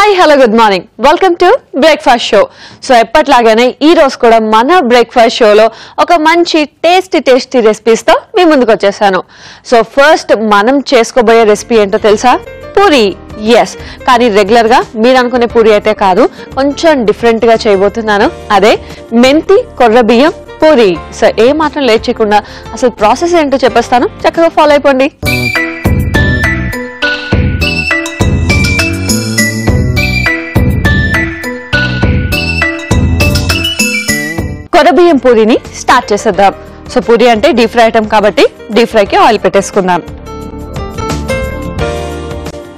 Hi hello good morning welcome to breakfast show. So ఎప్పట్లాగానే ఈ రోజు కూడా మన బ్రేక్ఫాస్ట్ షోలో ఒక మంచి టేస్టీ రెసిపీస్తో మీ ముందుకు వచ్చేసాను. సో ఫస్ట్ మనం చేసుకోబోయే రెసిపీ ఏంటో తెలుసా? పూరి. ఎస్, కానీ రెగ్యులర్గా మీరు అనుకునే పూరి అయితే కాదు, కొంచెం డిఫరెంట్గా చేయబోతున్నాను. అదే మెంతి కొర్ర బియ్యం పూరి. సో ఏ మాత్రం లేట్ చేయకుండా అసలు ప్రాసెస్ ఏంటో చెప్పేస్తాను, చక్కగా ఫాలో అయిపోండి. కొర్ర బియ్యం పూరిని స్టార్ట్ చేసేద్దాం. సో పూరి అంటే డీప్ ఫ్రై ఐటమ్ కాబట్టి డీప్ ఫ్రైకి ఆయిల్ పెట్టేసుకుందాం.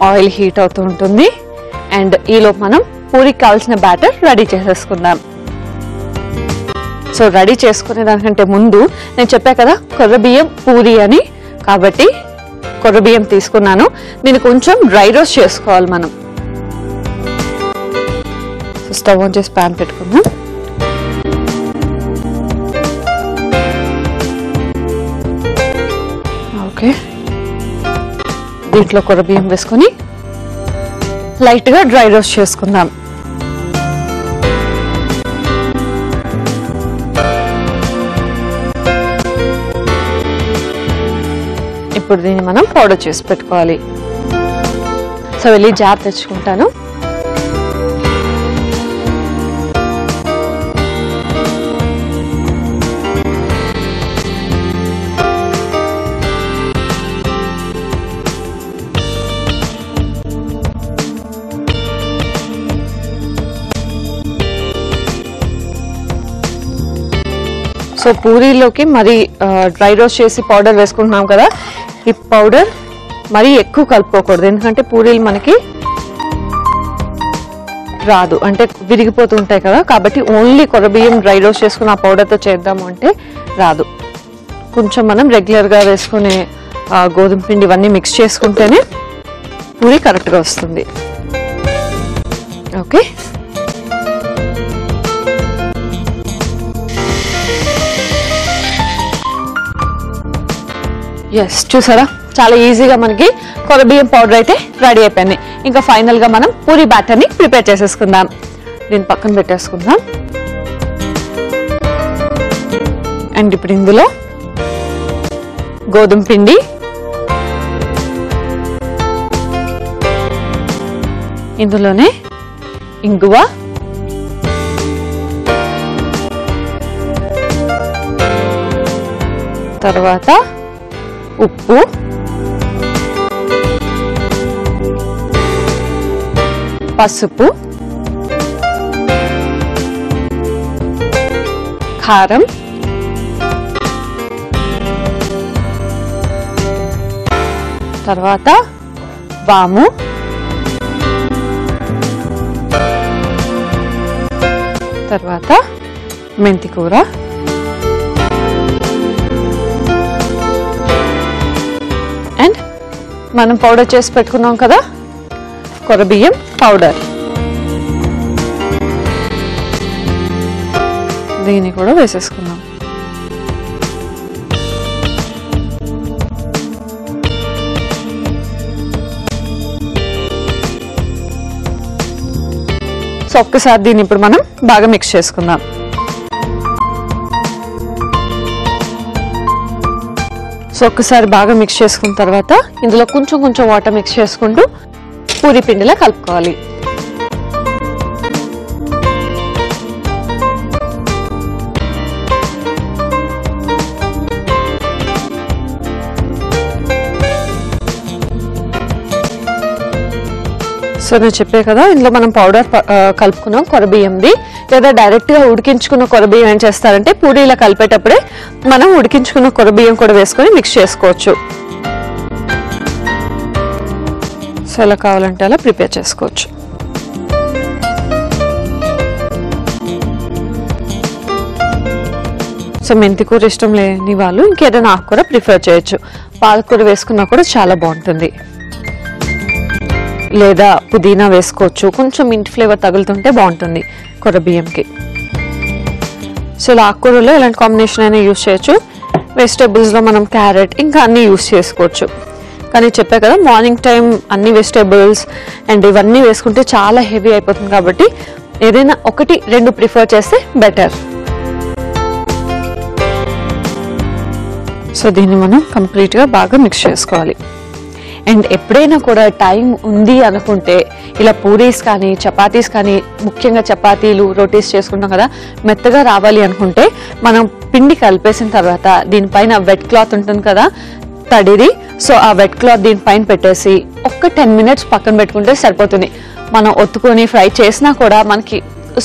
ఆయిల్ హీట్ అవుతూ ఉంటుంది అండ్ ఈలోపు మనం పూరికి కావాల్సిన బ్యాటర్ రెడీ చేసేసుకుందాం. సో రెడీ చేసుకునే దానికంటే ముందు నేను చెప్పా కదా కొర్ర బియ్యం పూరి అని, కాబట్టి కొర్ర బియ్యం తీసుకున్నాను. దీన్ని కొంచెం డ్రై రోస్ట్ చేసుకోవాలి మనం. స్టవ్ ఆన్ చేసి ప్యాన్ పెట్టుకుందాం. ఓకే, దీంట్లో కొర్ర బియ్యం వేసుకొని లైట్గా డ్రై రోస్ట్ చేసుకుందాం. ఇప్పుడు దీన్ని మనం పౌడర్ చేసి పెట్టుకోవాలి. సో వెళ్ళి జార్ తెచ్చుకుంటాను. సో పూరీలోకి మరి డ్రై రోస్ట్ చేసి పౌడర్ వేసుకుంటున్నాం కదా, ఈ పౌడర్ మరీ ఎక్కువ కలుపుకోకూడదు, ఎందుకంటే పూరీలు మనకి రాదు, అంటే విరిగిపోతూ ఉంటాయి కదా. కాబట్టి ఓన్లీ కొర్ర బియ్యం డ్రై రోస్ట్ చేసుకుని ఆ పౌడర్తో చేద్దాము అంటే రాదు. కొంచెం మనం రెగ్యులర్గా వేసుకునే గోధుమ పిండి ఇవన్నీ మిక్స్ చేసుకుంటేనే పూరీ కరెక్ట్గా వస్తుంది. ఓకే, ఎస్, చూసారా చాలా ఈజీగా మనకి కొర్ర బియ్యం పౌడర్ అయితే రెడీ అయిపోయింది. ఇంకా ఫైనల్గా మనం పూరి బ్యాటర్ని ప్రిపేర్ చేసేసుకుందాం. దీన్ని పక్కన పెట్టేసుకుందాం. అండ్ ఇప్పుడు ఇందులో గోధుమ పిండి, ఇందులోనే ఇంగువ, తర్వాత ఉప్పు, పసుపు, కారం, తర్వాత వాము, తర్వాత మెంతి కూర, అండ్ మనం పౌడర్ చేసి పెట్టుకున్నాం కదా కొర్ర బియ్యం పౌడర్, దీన్ని కూడా వేసేసుకున్నాం. సో ఒక్కసారి దీన్ని ఇప్పుడు మనం బాగా మిక్స్ చేసుకుందాం. సో ఒక్కసారి బాగా మిక్స్ చేసుకున్న తర్వాత ఇందులో కొంచెం వాటర్ మిక్స్ చేసుకుంటూ పూరి పిండిలా కలుపుకోవాలి. సో నేను చెప్పే కదా ఇందులో మనం పౌడర్ కలుపుకున్నాం కొర్ర బియ్యంది, లేదా డైరెక్ట్గా ఉడికించుకున్న కొర్ర బియ్యం ఏం చేస్తారంటే పూరీలా కలిపేటప్పుడే మనం ఉడికించుకున్న కొర్ర బియ్యం కూడా వేసుకొని మిక్స్ చేసుకోవచ్చు. సో ఎలా కావాలంటే అలా ప్రిపేర్ చేసుకోవచ్చు. సో మెంతి కూర ఇష్టం లేని వాళ్ళు ఇంకేదైనా ఆకుకూర ప్రిఫర్ చేయొచ్చు. పాలకూర వేసుకున్నా కూడా చాలా బాగుంటుంది, లేదా పుదీనా వేసుకోవచ్చు. కొంచెం మింట్ ఫ్లేవర్ తగులుతుంటే బాగుంటుంది కొర్ర బియ్యంకి. సో ఇలా ఆకుకూరలో ఇలాంటి కాంబినేషన్ అయినా యూస్ చేయొచ్చు. వెజిటేబుల్స్లో మనం క్యారెట్ ఇంకా అన్నీ యూస్ చేసుకోవచ్చు. కానీ చెప్పా కదా మార్నింగ్ టైం అన్ని వెజిటేబుల్స్ అండ్ ఇవన్నీ వేసుకుంటే చాలా హెవీ అయిపోతుంది కాబట్టి ఏదైనా 1-2 ప్రిఫర్ చేస్తే బెటర్. సో దీన్ని మనం కంప్లీట్గా బాగా మిక్స్ చేసుకోవాలి. అండ్ ఎప్పుడైనా కూడా టైం ఉంది అనుకుంటే ఇలా పూరీస్ కానీ చపాతీస్ కానీ, ముఖ్యంగా చపాతీలు రోటీస్ చేసుకుంటాం కదా, మెత్తగా రావాలి అనుకుంటే మనం పిండి కలిపేసిన తర్వాత దీనిపైన వెట్ క్లాత్ ఉంటుంది కదా తడిది, సో ఆ వెట్ క్లాత్ దీనిపైన పెట్టేసి 10 మినిట్స్ పక్కన పెట్టుకుంటే సరిపోతుంది. మనం ఒత్తుకొని ఫ్రై చేసినా కూడా మనకి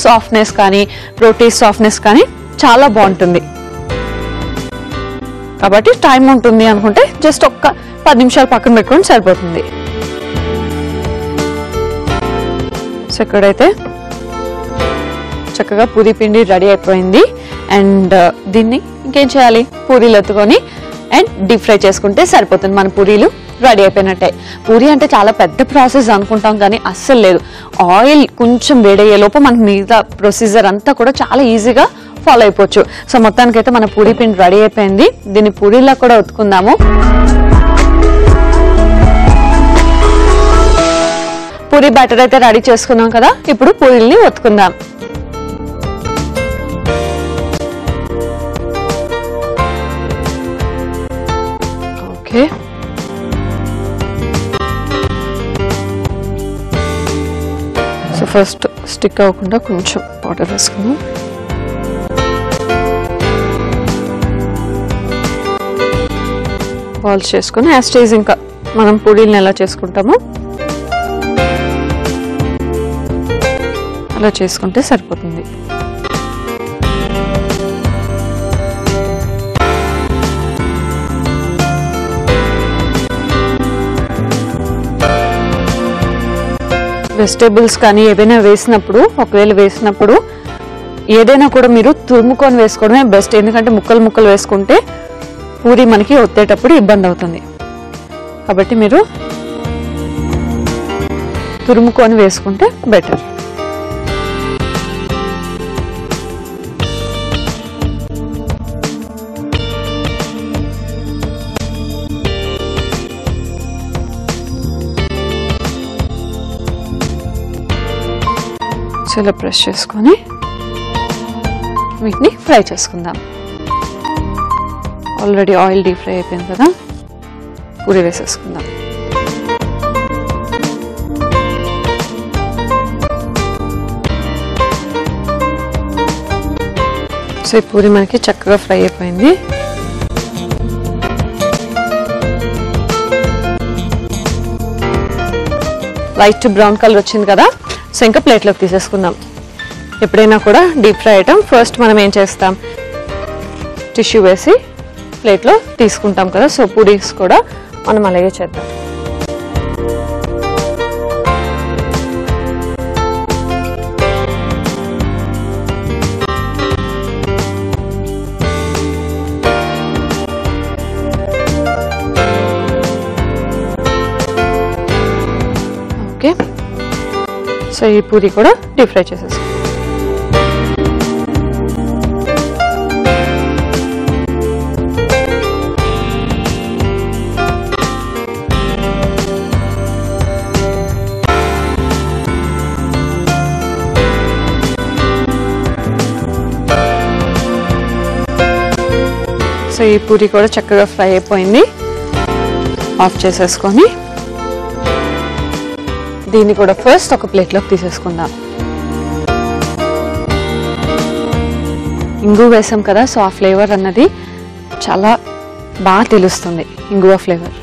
సాఫ్ట్నెస్ కానీ రోటీస్ సాఫ్ట్నెస్ కానీ చాలా బాగుంటుంది. కాబట్టి టైం ఉంటుంది అనుకుంటే జస్ట్ 10 నిమిషాలు పక్కన పెట్టుకొని సరిపోతుంది. సో ఇక్కడైతే చక్కగా పూరీ పిండి రెడీ అయిపోయింది. అండ్ దీన్ని ఇంకేం చేయాలి, పూరీలు ఎత్తుకొని అండ్ డీప్ ఫ్రై చేసుకుంటే సరిపోతుంది. మన పూరీలు రెడీ అయిపోయినట్టే. పూరీ అంటే చాలా పెద్ద ప్రాసెస్ అనుకుంటాం కానీ అస్సలు లేదు. ఆయిల్ కొంచెం వేడయ్యే లోపు మనకి మిగతా ప్రొసీజర్ అంతా కూడా చాలా ఈజీగా ఫాలో అయిపోవచ్చు. సో మొత్తానికైతే మన పూరీ పిండి రెడీ అయిపోయింది. దీన్ని పూరీలా కూడా ఒత్తుకుందాము. పూరీ బ్యాటర్ అయితే రెడీ చేసుకున్నాం కదా, ఇప్పుడు పూరీల్ని ఒత్తుకుందాం. ఓకే, సో ఫస్ట్ స్టిక్ అవ్వకుండా కొంచెం వాటర్ వేసుకుందాం. బాల్స్ చేసుకుని యాజ్ స్టేజ్ ఇంకా మనం పూరీలను ఎలా చేసుకుంటామో అలా చేసుకుంటే సరిపోతుంది. వెజిటేబుల్స్ కానీ ఏదైనా వేసినప్పుడు, ఒకవేళ వేసినప్పుడు ఏదైనా కూడా మీరు తురుముకొని వేసుకోవడమే బెస్ట్. ఎందుకంటే ముక్కలు వేసుకుంటే పూరీ మనకి ఒత్తేటప్పుడు ఇబ్బంది అవుతుంది. కాబట్టి మీరు తురుముకొని వేసుకుంటే బెటర్. ఇలా ప్రెస్ చేసుకొని వీటిని ఫ్రై చేసుకుందాం. ఆల్రెడీ ఆయిల్ డీప్ ఫ్రై అయిపోయింది కదా, పూరీ వేసేసుకుందాం. సో ఈ పూరీ మనకి చక్కగా ఫ్రై అయిపోయింది. లైట్ బ్రౌన్ కలర్ వచ్చింది కదా, సో ఇంకా ప్లేట్లోకి తీసేసుకుందాం. ఎప్పుడైనా కూడా డీప్ ఫ్రై ఐటమ్ ఫస్ట్ మనం ఏం చేస్తాం, టిష్యూ వేసి ప్లేట్లో తీసుకుంటాం కదా, సో పూరీస్ కూడా మనం అలాగే చేద్దాం. ఓకే, సో ఈ పూరీ కూడా డీప్ ఫ్రై చేసేస్తాం. సో ఈ పూరీ కూడా చక్కగా ఫ్రై అయిపోయింది. ఆఫ్ చేసేసుకొని దీన్ని కూడా ఫస్ట్ ఒక ప్లేట్లోకి తీసేసుకుందాం. ఇంగువ వేసాం కదా, సో ఆ ఫ్లేవర్ అన్నది చాలా బాగా తెలుస్తుంది, ఇంగువ ఫ్లేవర్.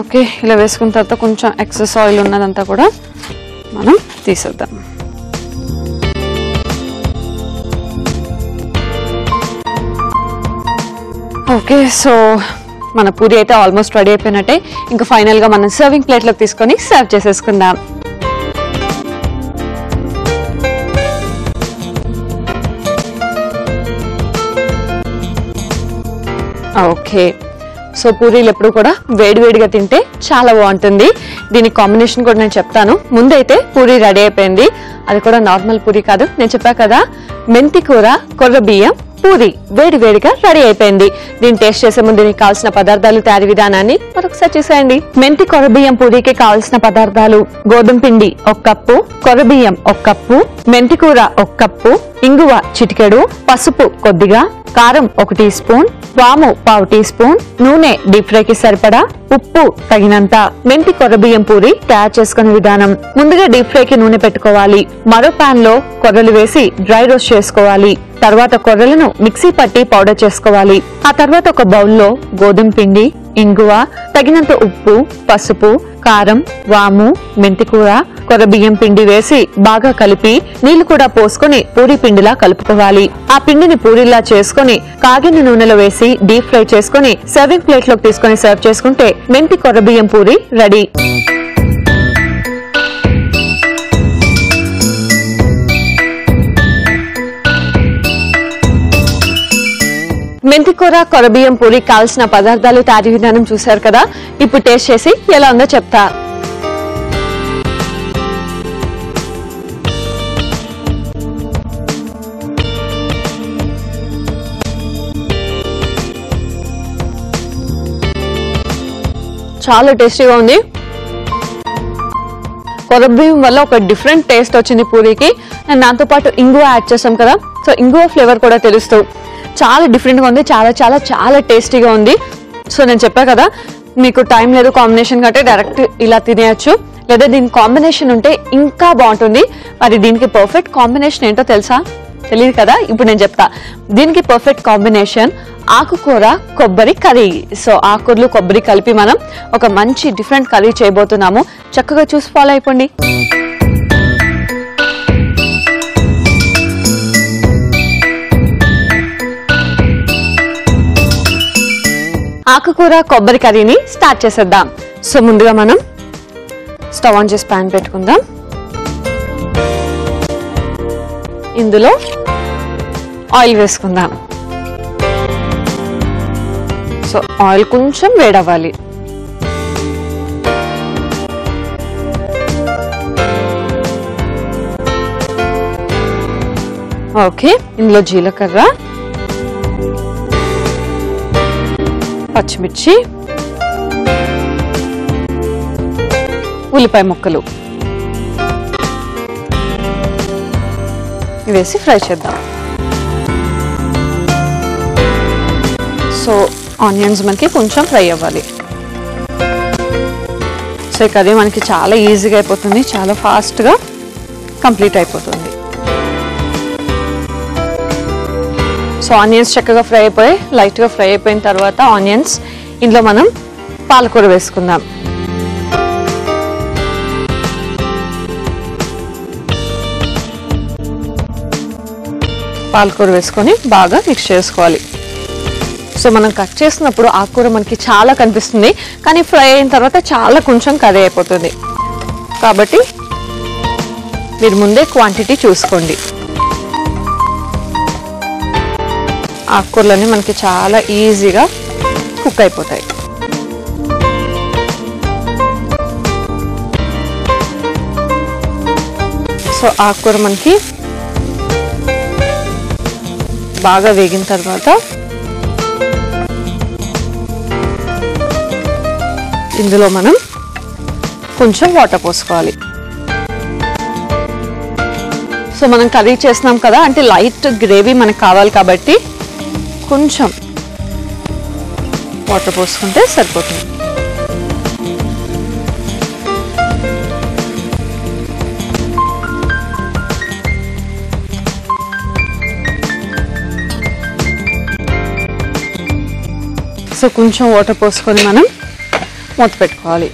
ఓకే, ఇలా వేసుకున్న తర్వాత కొంచెం ఎక్సెస్ ఆయిల్ ఉన్నదంతా కూడా మనం తీసేద్దాం. ఓకే, సో మన పూరీ అయితే ఆల్మోస్ట్ రెడీ అయిపోయినట్టే. ఇంకా ఫైనల్గా మనం సర్వింగ్ ప్లేట్లోకి తీసుకొని సర్వ్ చేసేసుకుందాం. ఓకే, సో పూరీలు ఎప్పుడు కూడా వేడివేడిగా తింటే చాలా బాగుంటుంది. దీని కాంబినేషన్ కూడా నేను చెప్తాను. ముందైతే పూరి రెడీ అయిపోయింది. అది కూడా నార్మల్ పూరి కాదు, నేను చెప్పా కదా, మెంతి కూర కొర్ర బియ్యం పూరి వేడి వేడిగా రెడీ అయిపోయింది. దీన్ని టేస్ట్ చేసే ముందు దీనికి కావాల్సిన పదార్థాలు, తయారీ విధానాన్ని మరొకసారి చూసేయండి. మెంతి కొర్ర బియ్యం పూరికి కావాల్సిన పదార్థాలు: గోధుమ పిండి 1 కప్పు, కొర్ర బియ్యం 1 కప్పు, మెంతి కూర 1 కప్పు, ఇంగువ చిటికెడు, పసుపు కొద్దిగా, కారం 1 టీ స్పూన్, వాము 1/2 టీ స్పూన్, నూనె డీప్ ఫ్రైకి సరిపడా, ఉప్పు తగినంత. మెంతి కొర్ర బియ్యం పూరి తయారు చేసుకునే విధానం: ముందుగా డీప్ ఫ్రైకి నూనె పెట్టుకోవాలి. మరో పాన్ లో కొర్రలు వేసి డ్రై రోస్ట్ చేసుకోవాలి. తర్వాత కొర్రలను మిక్సీ పట్టి పౌడర్ చేసుకోవాలి. ఆ తర్వాత ఒక బౌల్లో గోధుమ పిండి, ఇంగువ, తగినంత ఉప్పు, పసుపు, కారం, వాము, మెంతికూర, కొర్ర బియ్యం పిండి వేసి బాగా కలిపి నీళ్లు కూడా పోసుకొని పూరి పిండిలా కలుపుకోవాలి. ఆ పిండిని పూరిలా చేసుకుని కాగిన నూనెలో వేసి డీప్ ఫ్రై చేసుకుని సర్వింగ్ ప్లేట్ లోకి తీసుకుని సర్వ్ చేసుకుంటే మెంతి కొర్ర బియ్యం పూరి రెడీ. మెంతి కూర కొర్ర బియ్యం పూరి కావాల్సిన పదార్థాలు, తయారీ విధానం చూశారు కదా. ఇప్పుడు టేస్ట్ చేసి ఎలా ఉందో చెప్తా. చాలా టేస్టీగా ఉంది. కొర్ర బియ్యం వల్ల ఒక డిఫరెంట్ టేస్ట్ వచ్చింది పూరికి. అండ్ దాంతో పాటు ఇంగువ యాడ్ చేసాం కదా, సో ఇంగువ ఫ్లేవర్ కూడా తెలుస్తూ చాలా డిఫరెంట్ గా ఉంది. చాలా చాలా చాలా టేస్టీగా ఉంది. సో నేను చెప్పా కదా, మీకు టైం లేదు కాంబినేషన్ కంటే డైరెక్ట్ ఇలా తినేయచ్చు, లేదా దీని కాంబినేషన్ ఉంటే ఇంకా బాగుంటుంది. మరి దీనికి పర్ఫెక్ట్ కాంబినేషన్ ఏంటో తెలుసా? తెలియదు కదా, ఇప్పుడు నేను చెప్తా. దీనికి పర్ఫెక్ట్ కాంబినేషన్ ఆకుకూర కొబ్బరి కర్రీ. సో ఆకుకూరలు కొబ్బరి కలిపి మనం ఒక మంచి డిఫరెంట్ కర్రీ చేయబోతున్నాము. చక్కగా చూసి ఫాలో అయిపోండి. ఆకుకూర కొబ్బరి కర్రీని స్టార్ట్ చేసేద్దాం. సో ముందుగా మనం స్టవ్ ఆన్ చేసి ప్యాన్ పెట్టుకుందాం. ఇందులో ఆయిల్ వేసుకుందాం. సో ఆయిల్ కొంచెం వేడవ్వాలి. ఓకే, ఇందులో జీలకర్ర, పచ్చిమిర్చి, ఉల్లిపాయ ముక్కలు వేసి ఫ్రై చేద్దాం. సో ఆనియన్స్ మనకి కొంచెం ఫ్రై అవ్వాలి. సో ఈ కర్రీ మనకి చాలా ఈజీగా అయిపోతుంది, చాలా ఫాస్ట్గా కంప్లీట్ అయిపోతుంది. సో ఆనియన్స్ చక్కగా ఫ్రై అయిపోయి లైట్గా ఫ్రై అయిపోయిన తర్వాత ఆనియన్స్ ఇందులో మనం పాలకూర వేసుకుందాం. పాలకూర వేసుకొని బాగా మిక్స్ చేసుకోవాలి. సో మనం కట్ చేసినప్పుడు ఆకుకూర మనకి చాలా కనిపిస్తుంది, కానీ ఫ్రై అయిన తర్వాత చాలా కొంచెం కర్రీ అయిపోతుంది. కాబట్టి మీరు ముందే క్వాంటిటీ చూసుకోండి. ఆకుకూరలన్నీ మనకి చాలా ఈజీగా కుక్ అయిపోతాయి. సో ఆకుకూర మనకి బాగా వేగిన తర్వాత ఇందులో మనం కొంచెం వాటర్ పోసుకోవాలి. సో మనం కర్రీ చేస్తున్నాం కదా, అంటే లైట్ గ్రేవీ మనకు కావాలి కాబట్టి కొంచెం వాటర్ పోసుకుంటే సరిపోతుంది. సో కొంచెం వాటర్ పోసుకొని మనం మూత పెట్టుకోవాలి.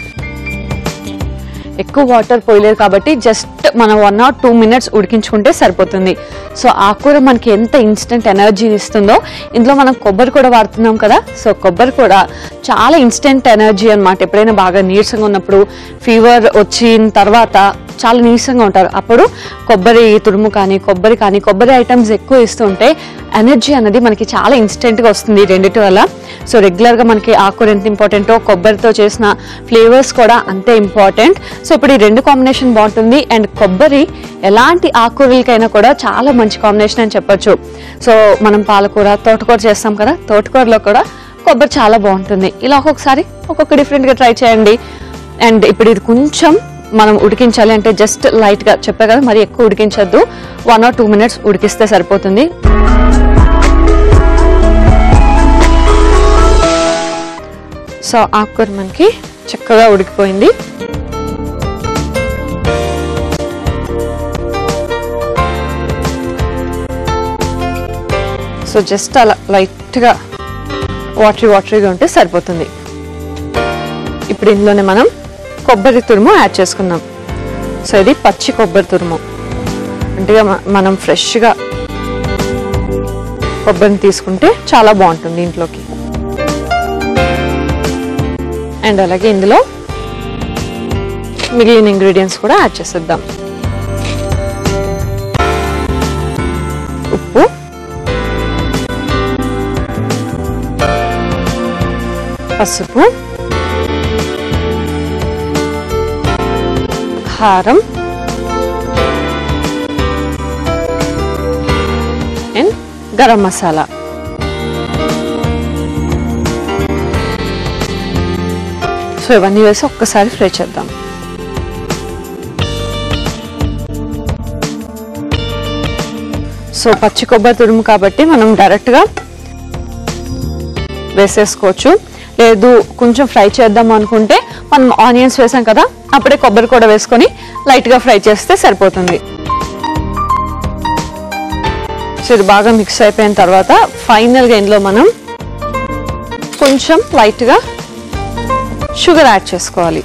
ఎక్కువ వాటర్ పోయలేదు కాబట్టి జస్ట్ మనం 1 or 2 minutes ఉడికించుకుంటే సరిపోతుంది. సో ఆకుకూర మనకి ఎంత ఇన్స్టెంట్ ఎనర్జీ ఇస్తుందో, ఇందులో మనం కొబ్బరి కూడా వాడుతున్నాం కదా, సో కొబ్బరి కూడా చాలా ఇన్స్టెంట్ ఎనర్జీ అన్నమాట. ఎప్పుడైనా బాగా నీరసంగా ఉన్నప్పుడు, ఫీవర్ వచ్చిన తర్వాత చాలా నీరసంగా ఉంటారు, అప్పుడు కొబ్బరి తురుము కానీ కొబ్బరి ఐటమ్స్ ఎక్కువ ఇస్తుంటే ఎనర్జీ అనేది మనకి చాలా ఇన్స్టెంట్గా వస్తుంది రెండిటి వల్ల. సో రెగ్యులర్గా మనకి ఆకుకూర ఎంత ఇంపార్టెంటో కొబ్బరితో చేసిన ఫ్లేవర్స్ కూడా అంతే ఇంపార్టెంట్. సో ఇప్పుడు ఈ రెండు కాంబినేషన్ బాగుంటుంది. అండ్ కొబ్బరి ఎలాంటి ఆకుకూరలకైనా కూడా చాలా మంచి కాంబినేషన్ అని చెప్పొచ్చు. సో మనం పాలకూర, తోటకూర చేస్తాం కదా, తోటకూరలో కూడా కొబ్బరి చాలా బాగుంటుంది. ఇలా ఒక్కొక్కసారి ఒక్కొక్క డిఫరెంట్గా ట్రై చేయండి. అండ్ ఇప్పుడు ఇది కొంచెం మనం ఉడికించాలి, అంటే జస్ట్ లైట్గా చెప్పా కదా, మరి ఎక్కువ ఉడికించద్దు, 1 or 2 minutes ఉడికిస్తే సరిపోతుంది. సో ఆకుకూర మనకి చక్కగా ఉడికిపోయింది. సో జస్ట్ అలా లైట్గా వాటరీగా ఉంటే సరిపోతుంది. ఇప్పుడు ఇందులోనే మనం కొబ్బరి తురుము యాడ్ చేసుకుందాం. సో ఇది పచ్చి కొబ్బరి తురుము, అంటే మనం ఫ్రెష్గా కొబ్బరిని తీసుకుంటే చాలా బాగుంటుంది ఇంట్లోకి. అండ్ అలాగే ఇందులో మిగిలిన ఇంగ్రీడియంట్స్ కూడా యాడ్ చేసేద్దాం. ఉప్పు, పసుపు, కారం అండ్ గరం మసాలా. సో ఇవన్నీ వేసి ఒక్కసారి ఫ్రై చేద్దాం. సో పచ్చి కొబ్బరి తురుము కాబట్టి మనం డైరెక్ట్గా వేసేసుకోవచ్చు. లేదు కొంచెం ఫ్రై చేద్దాం అనుకుంటే మనం ఆనియన్స్ వేసాం కదా, అప్పుడే కొబ్బరి కూడా వేసుకొని లైట్గా ఫ్రై చేస్తే సరిపోతుంది. సో ఇది బాగా మిక్స్ అయిపోయిన తర్వాత ఫైనల్గా ఇందులో మనం కొంచెం లైట్గా షుగర్ యాడ్ చేసుకోవాలి.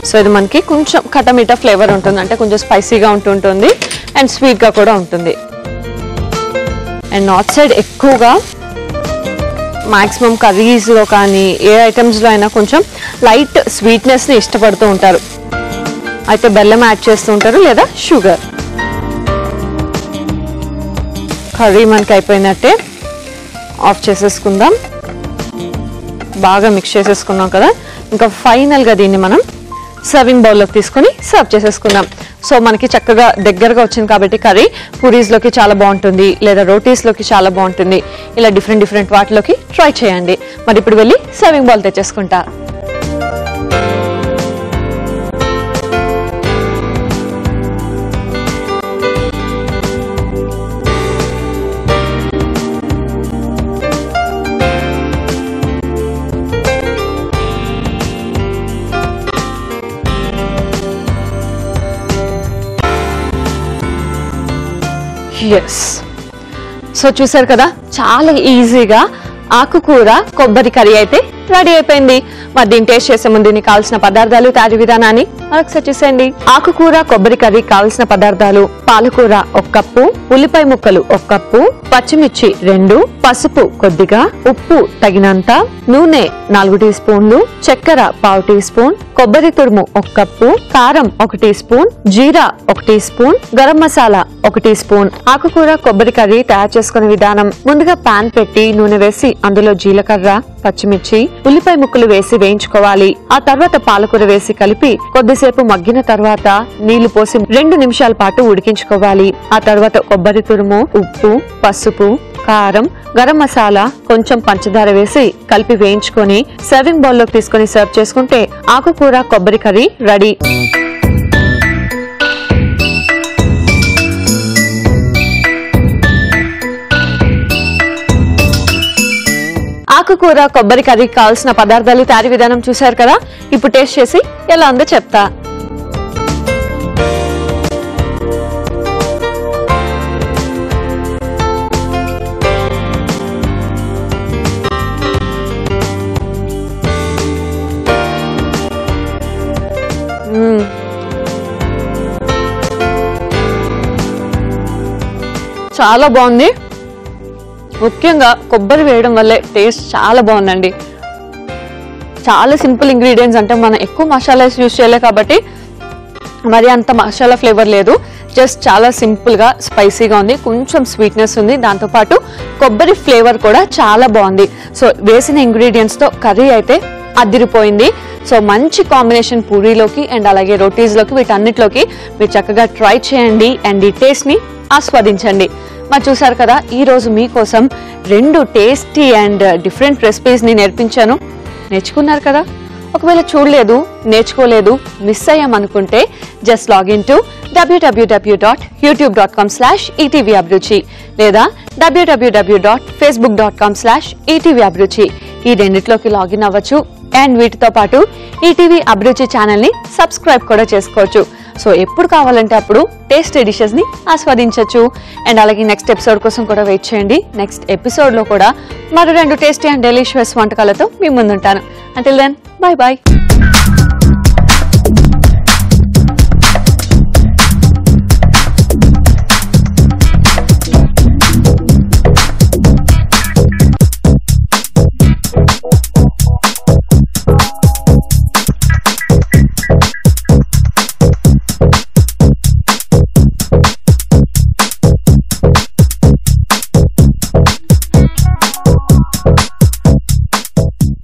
సో ఇది మనకి కొంచెం కటమిట ఫ్లేవర్ ఉంటుంది, అంటే కొంచెం స్పైసీగా ఉంటుంటుంది అండ్ స్వీట్గా కూడా ఉంటుంది. అండ్ నార్త్ సైడ్ ఎక్కువగా మాక్సిమం కర్రీస్లో కానీ ఏ ఐటమ్స్లో అయినా కొంచెం లైట్ స్వీట్నెస్ని ఇష్టపడుతూ ఉంటారు. అయితే బెల్లం యాడ్ చేస్తూ ఉంటారు లేదా షుగర్. కర్రీ మనకి అయిపోయినట్టే, ఆఫ్ చేసేసుకుందాం. బాగా మిక్స్ చేసేసుకున్నాం కదా, ఇంకా ఫైనల్గా దీన్ని మనం సర్వింగ్ బౌల్లోకి తీసుకొని సర్వ్ చేసేసుకుందాం. సో మనకి చక్కగా దగ్గరగా వచ్చింది కాబట్టి కర్రీ పూరీస్లోకి చాలా బాగుంటుంది, లేదా రోటీస్లోకి చాలా బాగుంటుంది. ఇలా డిఫరెంట్ వాటిలోకి ట్రై చేయండి. మరి ఇప్పుడు వెళ్ళి సర్వింగ్ బౌల్ తెచ్చేసుకుంటా. ఎస్, సో చూసారు కదా, చాలా ఈజీగా ఆకుకూర కొబ్బరి కర్రీ అయితే రెడీ అయిపోయింది. మరి దీన్ని టేస్ట్ చేసే ముందు దీనికి కావాల్సిన పదార్థాలు, తయారీ విధానాన్ని మరొకసారి చూసేయండి. ఆకుకూర కొబ్బరి కర్రీ కావాల్సిన పదార్థాలు: పాలకూర 1 కప్పు, ఉల్లిపాయ ముక్కలు 1 కప్పు, పచ్చిమిర్చి 2, పసుపు కొద్దిగా, ఉప్పు తగినంత, నూనె 4 టీ స్పూన్లు, చక్కెర 1/2 టీ స్పూన్, కొబ్బరి తురుము 1 కప్పు, కారం 1 టీ స్పూన్, జీరా 1 teaspoon, garam masala 1 teaspoon. ఆకుకూర కొబ్బరి కర్రీ తయారు చేసుకునే విధానం: ముందుగా పాన్ పెట్టి నూనె వేసి అందులో జీలకర్ర, పచ్చిమిర్చి, ఉల్లిపాయ ముక్కలు వేసి వేయించుకోవాలి. ఆ తర్వాత పాలకూర వేసి కలిపి కొద్దిసేపు మగ్గిన తర్వాత నీళ్లు పోసి 2 నిమిషాల పాటు ఉడికించుకోవాలి. ఆ తర్వాత కొబ్బరి తురుము, ఉప్పు, పసుపు, కారం, గరం మసాలా, కొంచెం పంచదార వేసి కలిపి వేయించుకొని సర్వింగ్ బౌల్లోకి తీసుకొని సర్వ్ చేసుకుంటే ఆకుకూర కొబ్బరి కర్రీ రెడీ. ఆకుకూర కొబ్బరి కర్రీకి కావాల్సిన పదార్థాలు, తయారీ విధానం చూశారు కదా. ఇప్పుడు టేస్ట్ చేసి ఎలా ఉందో చెప్తా. చాలా బాగుంది. ముఖ్యంగా కొబ్బరి వేయడం వల్లే టేస్ట్ చాలా బాగుందండి. చాలా సింపుల్ ఇంగ్రీడియంట్స్, అంటే మనం ఎక్కువ మసాలాస్ యూజ్ చేయలే కాబట్టి మరి అంత మసాలా ఫ్లేవర్ లేదు. జస్ట్ చాలా సింపుల్ గా స్పైసీగా ఉంది, కొంచెం స్వీట్నెస్ ఉంది, దాంతోపాటు కొబ్బరి ఫ్లేవర్ కూడా చాలా బాగుంది. సో వేసిన ఇంగ్రీడియంట్స్ తో కర్రీ అయితే అదిరిపోయింది. సో మంచి కాంబినేషన్ పూరీలోకి అండ్ అలాగే రోటీస్లోకి, వీటన్నిటిలోకి మీరు చక్కగా ట్రై చేయండి అండ్ ఈ టేస్ట్ని ఆస్వాదించండి. మరి చూసారు కదా, ఈ రోజు మీకోసం 2 టేస్టీ అండ్ డిఫరెంట్ రెసిపీస్ని నేర్పించాను. నేర్చుకున్నారు కదా? ఒకవేళ చూడలేదు, నేర్చుకోలేదు, మిస్ అయ్యామనుకుంటే జస్ట్ లాగిన్ టు www.youtube.com/etvabruchi లేదా www.facebook.com/etvabruchi ఈ రెండిట్లోకి లాగిన్ అవ్వచ్చు. అండ్ వీటితో పాటు ఈటీవీ అభిరుచి ఛానల్ ని సబ్స్క్రైబ్ కూడా చేసుకోవచ్చు. సో ఎప్పుడు కావాలంటే అప్పుడు టేస్టీ డిషెస్ ని ఆస్వాదించవచ్చు. అండ్ అలాగే నెక్స్ట్ ఎపిసోడ్ కోసం కూడా వెయిట్ చేయండి. నెక్స్ట్ ఎపిసోడ్ లో కూడా మరో 2 టేస్టీ అండ్ డెలిషియస్ వంటకాలతో మీ ముందుంటాను. Until then, bye by.